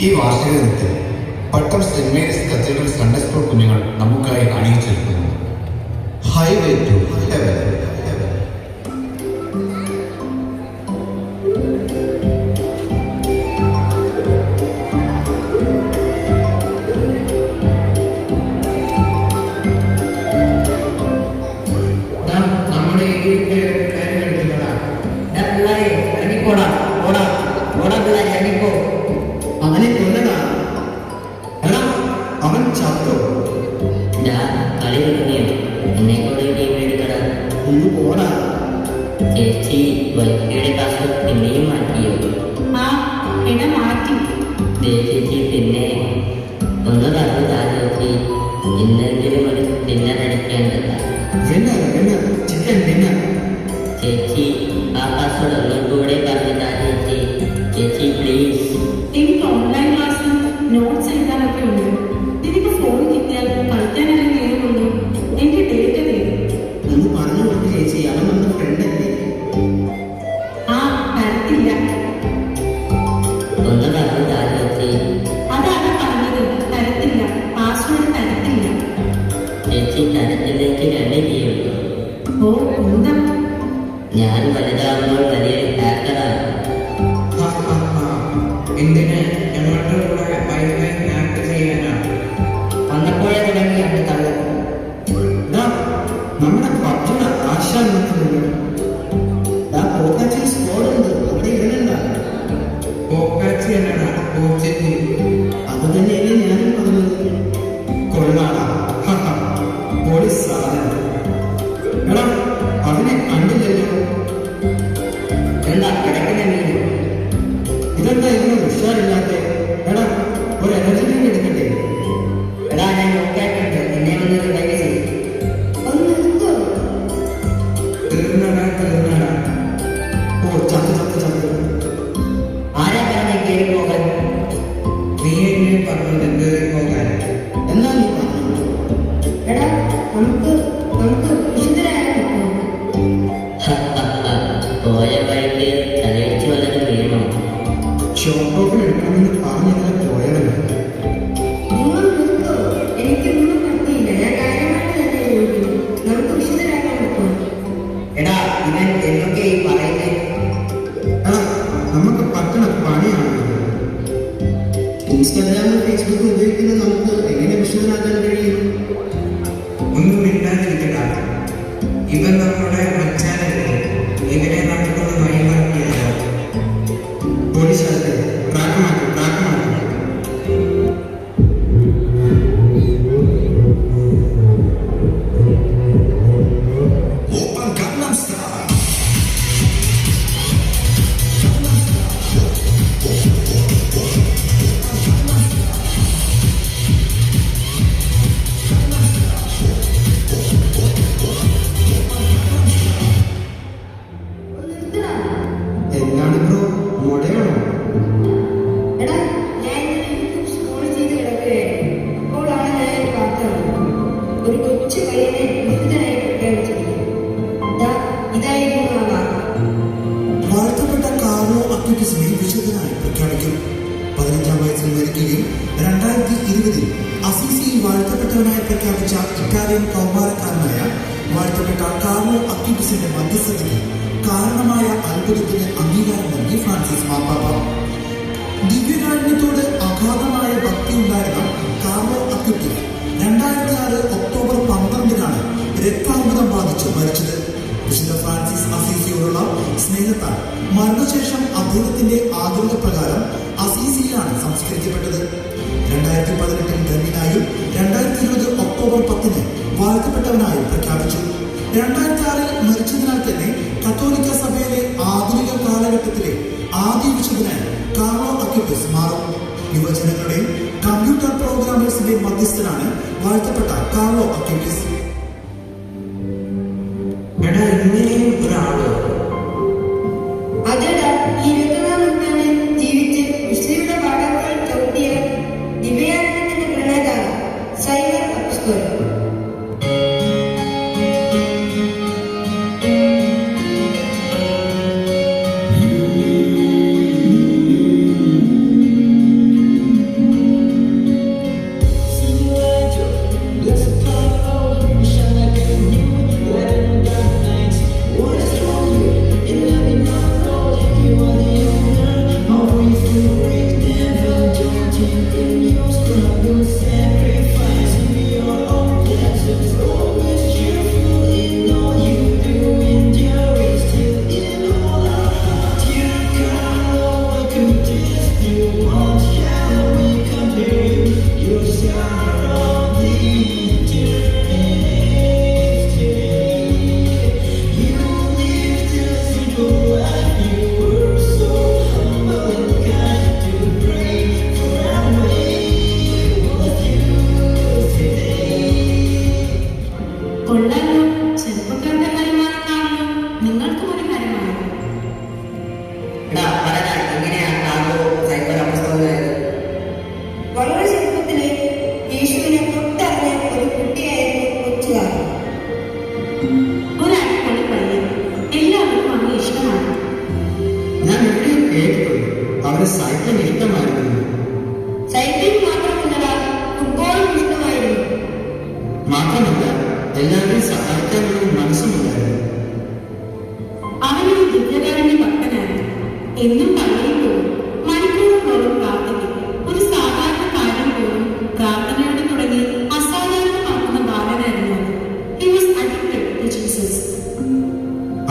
ഈ വാർഷിക ദിനത്തിൽ Pattom saint Mary's cathedral Sunday school കുഞ്ഞുങ്ങൾ നമുക്കായി അണിയിച്ചെടുക്കുന്നു ഹൈവേ ടു ഹെവൻ. അവനെ കൊല്ലടാ. എടാ അവൻ ചത്തോ? കളി തുടങ്ങിയോ? എന്നെ കൂടെ ടീം എടുക്കടാ. ഒന്ന് പോടാ. ചേച്ചി വൈഫൈയുടെ പാസ്വേഡ് പിന്നെയും മാറ്റിയോ? മാറ്റി. ചേച്ചി പിന്നെ ഒന്ന് പറഞ്ഞു ചേച്ചി, ഇന്നെങ്കിലും ഒരു ഡിന്നർ അടിക്കേണ്ടത്. Chicken dinner. ചേച്ചി ആ പാസ്വേഡ് ഒന്നും കൂടെ പറഞ്ഞു ചേച്ചി. ചേച്ചി പ്ലീസ്. എനിക്ക് ഓൺലൈൻ ക്ലാസ്സിൽ നോട്ട്സ് എഴുതാനൊക്കെ ഉണ്ട്. എനിക്ക് ഫോൺ കിട്ടിയാൽ കളിക്കാനൊക്കെ നേരമുള്ളൂ. എനിക്ക് ഡേറ്റ തരും. ഒന്ന് പറഞ്ഞു കൊടുക്ക് ചേച്ചി, അവൻ നമ്മുടെ ഫ്രണ്ട് അല്ലേ? തരത്തില്ല. ഒന്ന് പറഞ്ഞു ചേച്ചി. അതാണ് പറഞ്ഞത്, തരത്തില്ല. പാസ്വേഡ് തരത്തില്ല. ചേച്ചി തരത്തിലേക്ക് രണ്ട് ചെയ്യുള്ളൂ. എന്താ? ഞാൻ വലുതാകുമ്പോൾ വലിയൊരു ഹാക്കറാണ്. എന്തിന് ഞങ്ങളുടെ കൂടെ വൈഫൈ ഹാക്ക് ചെയ്യാനാണ് വന്നപ്പോഴേ തുടങ്ങി രണ്ട് തള്ളു. നമ്മുടെ പബ്ജിയുടെ ആശാൻ നിൽക്കുന്നുണ്ട്. പോക്കാച്ചി സ്കോഡുണ്ട്, അവിടെ ഇരുന്നുണ്ട. പോക്കാച്ചി എന്നാണ് അത് തന്നെയല്ലേ ഞാനും പറഞ്ഞത്. കൊള്ളാടാ, പോലീസ് സാധനം. എടാ അവനെ കണ്ടില്ലല്ലോ. എന്താ കിടക്കുന്ന മീന്? ഇതെന്താ ഇങ്ങനെ ഉഷാറില്ലാത്ത? എടാ ഒരു എനർജി ഡ്രിങ്ക് എടുക്കട്ടെ. എടാ ഞാൻ നോക്കാട്ടുണ്ട്, എന്നെ വന്നത് ഡൈവ് ചെയ്യും. തീർന്നടാ. ഓ ചത്ത്. ആരാ പറഞ്ഞ കയറി പോകാൻ? നീ എന്നെ പറഞ്ഞത് കയറി പോകാൻ. എന്നാ നീ പറഞ്ഞു. എടാ നമുക്ക് വിശുദ്ധരായാലും പോയ വഴിക്ക് തലയിച്ച് വല്ലതും വീണോ? ഷോപ്പ് എടുക്കണമെന്ന് പറഞ്ഞിങ്ങനെ പോയവന്. എനിക്കൊന്നും പറ്റിയില്ല. ഞാൻ കാര്യമായിട്ട് തന്നെ ചോദിക്കുന്നു. നമുക്ക് വിശുദ്ധരാകാൻ പറ്റുമോ? എടാ ഇവൻ എന്തൊക്കെ ഈ പറയുന്നേ? നമുക്ക് പറ്റണ പണിയാണ്. ഇൻസ്റ്റാഗ്രാമും ഫേസ്ബുക്കും ഉപയോഗിക്കുന്ന നമുക്ക് എങ്ങനെ വിശ്വനാക്കാൻ കഴിയും? ഒന്നും മിണ്ടാതിരിക്കട്ട. ഇവൻ നമ്മുടെ മച്ചാനല്ലേ, ഇവരെ നമുക്കൊന്ന് വഴിമാറ്റിയല്ല. പോലീസ് ട്രാക്ക് മാറ്റി. എന്താണ് ബ്രോ, മുടയാണോ? എടാ ഞാൻ സ്കൂൾ ചെയ്ത് കിടക്കുകയായിരുന്നു. അപ്പോഴാണ് ഞാൻ വാർത്തയാണ്. ഒരു കൊച്ചു പയ്യനെ വിശുദ്ധനായി പ്രഖ്യാപിച്ചിരിക്കുന്നു. ഇതായിരുന്നു ആ വാർത്ത. വാഴ്ത്തപ്പെട്ട കാർലോ അക്വിറ്റസിനെ വിശുദ്ധനായി പ്രഖ്യാപിക്കും. 15-ാം വയസ്സിൽ മരിക്കുകയും 2020 അസീസിയിൽ വാഴ്ത്തപ്പെട്ടവനായി പ്രഖ്യാപിച്ച ഇറ്റാലിയൻ കൗമാരക്കാരനായ വാഴ്ത്തപ്പെട്ട കാർലോ അക്വിറ്റസിന്റെ മധ്യസ്ഥതയ്ക്ക് കാരണമായ അത്ഭുതത്തിന് അംഗീകാരം നൽകി ഫ്രാൻസിസ് മാർപ്പാപ്പ. ദിവ്യകാരുണ്യത്തോട് അഗാധമായ ഭക്തി ഉണ്ടായിരുന്ന കാർലോ അക്വിറ്റസ് 2006 ഒക്ടോബർ 12-നാണ് രക്താർബുദം ബാധിച്ച് മരിച്ചത്. വിശുദ്ധ ഫ്രാൻസിസ് അസീസിയോടുള്ള സ്നേഹത്താൽ മരണശേഷം അദ്ദേഹത്തിന്റെ ആഗ്രഹപ്രകാരം അസീസിയിലാണ് സംസ്കരിക്കപ്പെട്ടത്. 2018 ധന്യനായും 2020 ഒക്ടോബർ 10-ന് വാഴ്ത്തപ്പെട്ടവനായും പ്രഖ്യാപിച്ചു. 2006 മരിച്ചതിനാൽ തന്നെ കത്തോലിക്ക സഭയിലെ ആധുനിക കാലഘട്ടത്തിലെ ആദ്യ വിശുദ്ധനായി കാർലോ അക്വിറ്റസ് മാറും. യുവജനങ്ങളുടെയും കമ്പ്യൂട്ടർ പ്രോഗ്രാമേഴ്സിന്റെ മധ്യസ്ഥനാണ് വാഴ്ത്തപ്പെട്ട കാർലോ അക്വിറ്റസ്. ഇങ്ങനെയും ഒരാളോ? അതെടാ, 21-ാം നൂറ്റാണ്ടിൽ ജീവിച്ച് വിശുദ്ധിയുടെ പാഠങ്ങൾ ചവിട്ടിയ ദിവ്യാനന്ദത്തിന്റെ പ്രണേതാവ് സൈമൺ അപ്പസ്തോലൻ. സൈക്കിൾ ഇഷ്ടമായിരുന്നു. സൈക്ലിംഗ് മാത്രമല്ല, ഫുട്ബോളും ഇഷ്ടമായിരുന്നു. മാത്രമല്ല എല്ലാവരെയും സഹായിക്കാനുള്ള മനസ്സുമുണ്ടായിരുന്നു. അവനൊരു ദിവ്യകാരന്റെ ഭക്തനായിരുന്നു. എന്നും പള്ളിയിൽ പോകും, മണിക്കൂറുകളോളം പ്രാർത്ഥിക്കും. ഒരു സാധാരണ കാര്യം പോലും പ്രാർത്ഥനയോടെ തുടങ്ങി അസാധാരണമാക്കുന്ന ബാലനായിരുന്നു അവൻ. He was addicted to Jesus.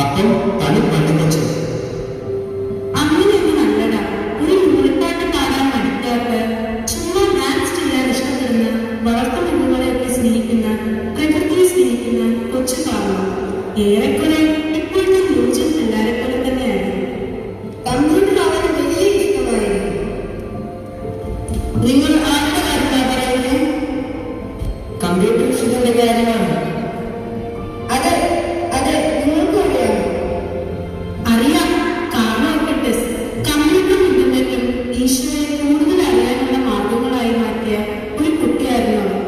അപ്പം പണി പഠിപ്പിച്ചു. അങ്ങനെയൊന്നും അല്ലടാ. ഒരു മൂളിപ്പാട്ട് പാടാൻ മടിക്കാത്ത, ചുമ്മാ ഡാൻസ് ചെയ്യാൻ ഇഷ്ടപ്പെടുന്ന, വളർത്തുമൃഗങ്ങളെയൊക്കെ സ്നേഹിക്കുന്ന, പ്രകൃതിയെ സ്നേഹിക്കുന്ന കൊച്ചു കാർലോ ഏറെക്കുറെ ഇപ്പോഴത്തെ ന്യൂജൻ പിള്ളേരെ പോലെ തന്നെയാണ്. കമ്പ്യൂട്ടർ അവന് വലിയ ഇഷ്ടമായിരുന്നു. നിങ്ങൾ ആരുടെ കാര്യമാണ് പറയുന്നത്? കമ്പ്യൂട്ടർ വിഷയത്തിന്റെ കാര്യമാണ്. അതെ അതെ, നിങ്ങൾക്കും അറിയാം. അറിയാം. കാർലോക്കട്ടെ കമ്പ്യൂട്ടറും ഇന്റർനെറ്റും ഈശോയെ കൂടുതൽ അറിയാനുള്ള മാർഗങ്ങളായി മാറ്റിയ ഒരു കുട്ടിയായിരുന്നു അവൻ.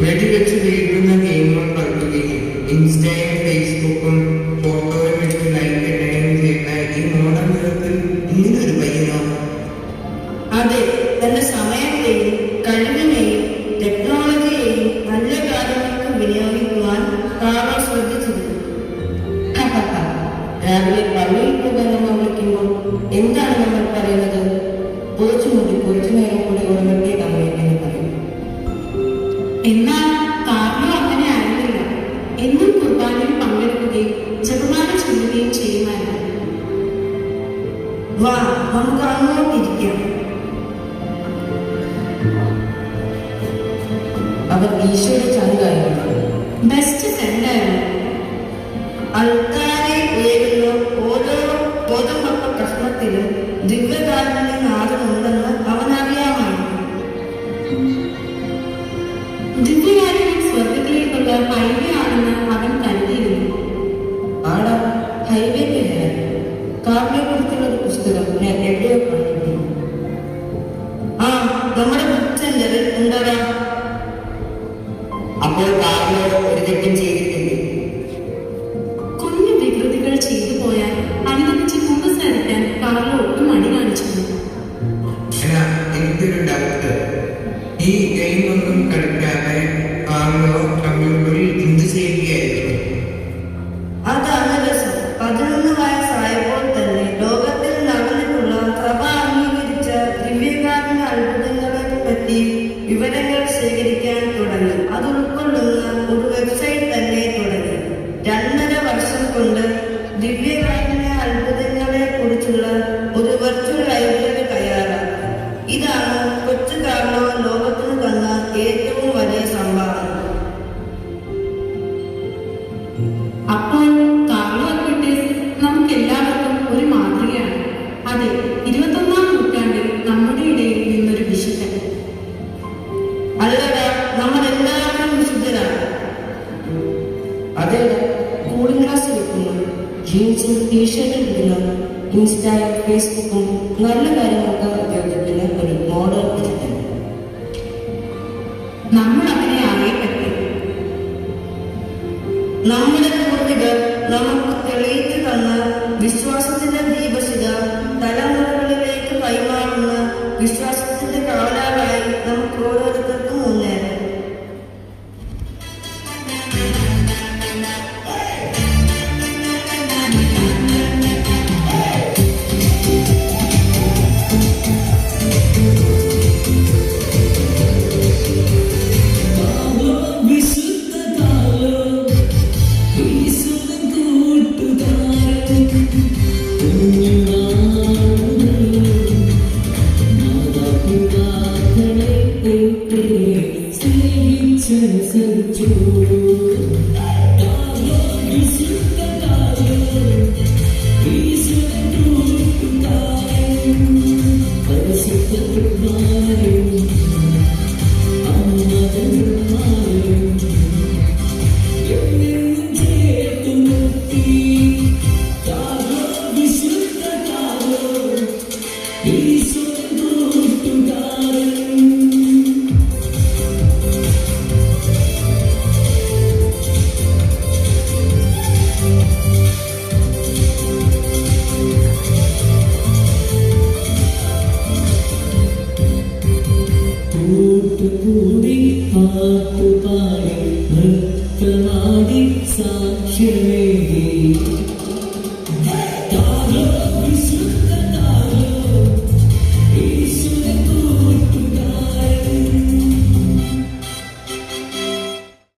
വെടിവെച്ച് വീഴുന്ന ഗെയിമുകൾ കളിക്കുകയും ഇൻസ്റ്റയും ഫേസ്ബുക്കും ഫോട്ടോയും എടുത്ത് ലൈക്ക് ഇടുകയും ചെയ്യുന്ന ഈ മോഡേൺ യുഗത്തിൽ ഇങ്ങനൊരു പയ്യനോ? അതെ, തന്റെ സമയത്തെയും കഴിവിനെയും ടെക്നോളജിയെയും നല്ല കാര്യങ്ങൾക്ക് വിനിയോഗിക്കുവാൻ കാർലോ ശ്രദ്ധിച്ചിരുന്നു. രാവിലെ പള്ളിയിൽ പോകാനെന്ന് വിളിക്കുമ്പോൾ എന്താണ് നമ്മൾ പറയുന്നത്? കുറച്ചു നേരം കൂടി ഉറങ്ങട്ടെ തമ്മിൽ എന്ന് പറയും. എന്നാൽ കാർലോ അങ്ങനെ ആയിരുന്നില്ല. എന്നും കുർബാനയിൽ പങ്കെടുക്കുകയും ജപമാല ചൊല്ലുകയും ചെയ്യുമായിരുന്നു. വാ, നമുക്ക് അങ്ങോട്ടിരിക്കാം. അവർ ഈശോയുടെ ചങ്കായിരുന്നു. ബെസ്റ്റ് ഫ്രണ്ടായിരുന്നു. അൾത്താരെ ഉയരുന്ന ഓരോ ഗോതമ്പപ്പ കഷ്ണത്തിലും ദിവ്യകാരന്റെ നാദമുണ്ടെന്ന് അവനറിയാമായിരുന്നു. ദിവ്യകാരൻ സ്വർഗത്തിലേക്കുള്ള ഹൈവേ ആണെന്ന് അവൻ കരുതിയിരുന്നു. ആടാ, ഹൈവേ പേര് കാർലിയെ കുറിച്ചുള്ള ഒരു പുസ്തകം ഞാൻ എവിടെയോ കണ്ടിരുന്നു. ആ, നമ്മുടെ ബുക്ക് സെന്ററിൽ ഉണ്ടാകാം. അപ്പോൾ കാർലിയോട് ഒരു തെറ്റും ചെയ്തിട്ടില്ലേ? കുഞ്ഞു വികൃതികൾ ചെയ്തു പോയാൽ അനുവദിച്ച് കുമ്പസാരിക്കാൻ കാർലോ ഒട്ടും മടി കാണിച്ചിരുന്നു. എനിക്കൊരു ഡൗട്ട്. ഈ ഗെയിം ഒന്നും കളിക്കാതെ കാർലോ കമ്പ്യൂട്ടറിൽ എന്ത് ചെയ്യുകയായിരുന്നു? അതാണ് രസം. 11 വയസ്സായപ്പോൾ തന്നെ ലോകത്തിൽ നടന്നിട്ടുള്ള സഭ അംഗീകരിച്ച ദിവ്യകാരന്റെ അത്ഭുതങ്ങളെ പറ്റി വിവരങ്ങൾ ശേഖരിക്കാൻ തുടങ്ങി. അത് ഉൾക്കൊള്ളുന്ന ഒരു വെബ്സൈറ്റ് തന്നെ തുടങ്ങി. 2.5 വർഷം കൊണ്ട് ദിവ്യകാരന്റെ അത്ഭുതങ്ങളെ കുറിച്ചുള്ള ഒരു വെർച്വൽ ലൈബ്രറി തയ്യാറാക്കി. ഇതാണ് കൊച്ചു കാർലോ ലോകത്തിന് തന്ന ഏറ്റവും വലിയ സംഭാവന. അപ്പോൾ കാർലോ അക്വിറ്റസ് നമുക്ക് എല്ലാവർക്കും ഒരു മാതൃകയാണ്. അതെ, 21ാം നൂറ്റാണ്ടിൽ നമ്മുടെ ഇടയിൽ നിന്നൊരു വിശുദ്ധൻ. അല്ലടാ, നമ്മളെല്ലാവരും വിശുദ്ധരാണ്. അതെ, കൂളിംഗ് ഗ്ലാസ് വെക്കുന്നു, ജീൻസും ടീഷർട്ടും ഇടുന്നു, ഇൻസ്റ്റയും ഫേസ്ബുക്കും നല്ല കാര്യങ്ങൾക്ക് ഉപയോഗിക്കുന്ന ഒരു മോഡേൺ വിശുദ്ധൻ. നമ്മൾ അങ്ങനെ ആകെ പറ്റും. നമ്മുടെ പൂർവികർ നമുക്ക് തെളിയിച്ചു തന്ന വിശ്വാസത്തിന്റെ ദീപശിഖ തലമുറകളിലേക്ക് കൈമാറുന്ന വിശ്വാസത്തിന്റെ കാവലാളായി നമുക്ക് ഓരോരുത്തർക്കും മുന്നേറാം. കൂടി പാട്ടുപാടി നൃത്തമാടി സാക്ഷ്യമേകി താരോ വിശുദ്ധ താരോ യേശു